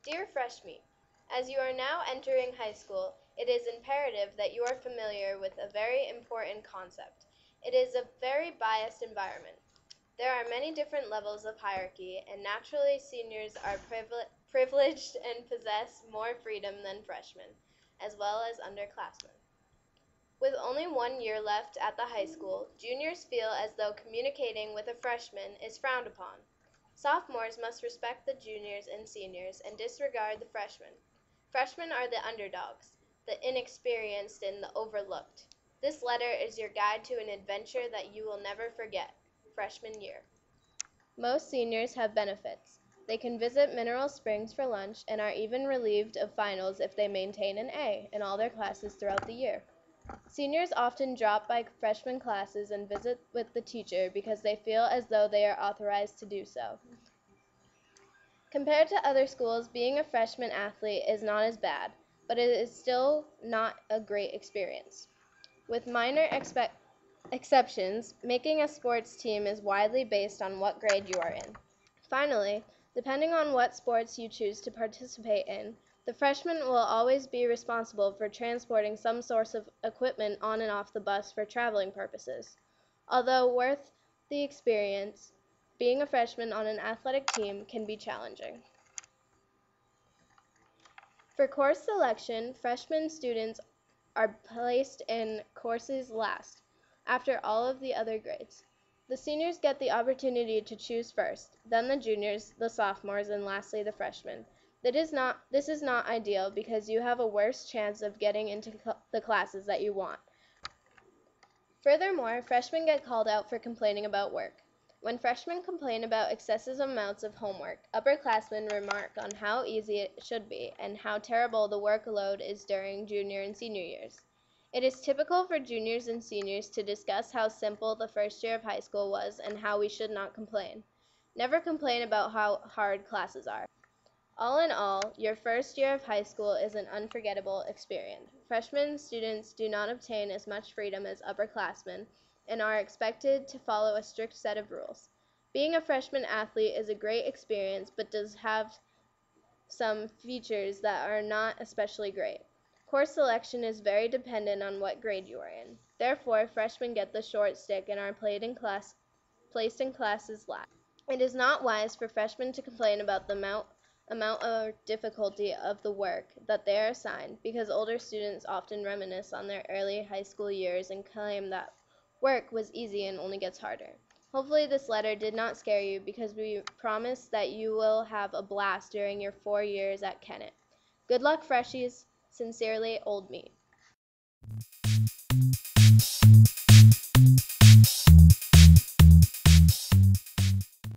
Dear Freshme, as you are now entering high school, it is imperative that you are familiar with a very important concept. It is a very biased environment. There are many different levels of hierarchy, and naturally seniors are privileged and possess more freedom than freshmen, as well as underclassmen. With only 1 year left at the high school, juniors feel as though communicating with a freshman is frowned upon. Sophomores must respect the juniors and seniors and disregard the freshmen. Freshmen are the underdogs, the inexperienced and the overlooked. This letter is your guide to an adventure that you will never forget, freshman year. Most seniors have benefits. They can visit Mineral Springs for lunch and are even relieved of finals if they maintain an A in all their classes throughout the year. Seniors often drop by freshman classes and visit with the teacher because they feel as though they are authorized to do so. Compared to other schools, being a freshman athlete is not as bad, but it is still not a great experience. With minor exceptions, making a sports team is widely based on what grade you are in. Finally, depending on what sports you choose to participate in, the freshman will always be responsible for transporting some source of equipment on and off the bus for traveling purposes. Although worth the experience, being a freshman on an athletic team can be challenging. For course selection, freshman students are placed in courses last, after all of the other grades. The seniors get the opportunity to choose first, then the juniors, the sophomores, and lastly the freshmen. This is not ideal because you have a worse chance of getting into the classes that you want. Furthermore, freshmen get called out for complaining about work. When freshmen complain about excessive amounts of homework, upperclassmen remark on how easy it should be and how terrible the workload is during junior and senior years. It is typical for juniors and seniors to discuss how simple the first year of high school was and how we should not complain. Never complain about how hard classes are. All in all, your first year of high school is an unforgettable experience. Freshman students do not obtain as much freedom as upperclassmen and are expected to follow a strict set of rules. Being a freshman athlete is a great experience, but does have some features that are not especially great. Course selection is very dependent on what grade you are in. Therefore, freshmen get the short stick and are placed in classes last. It is not wise for freshmen to complain about the amount or difficulty of the work that they are assigned, because older students often reminisce on their early high school years and claim that work was easy and only gets harder. Hopefully this letter did not scare you, because we promise that you will have a blast during your 4 years at Kennett. Good luck, freshies. Sincerely, Old Meat.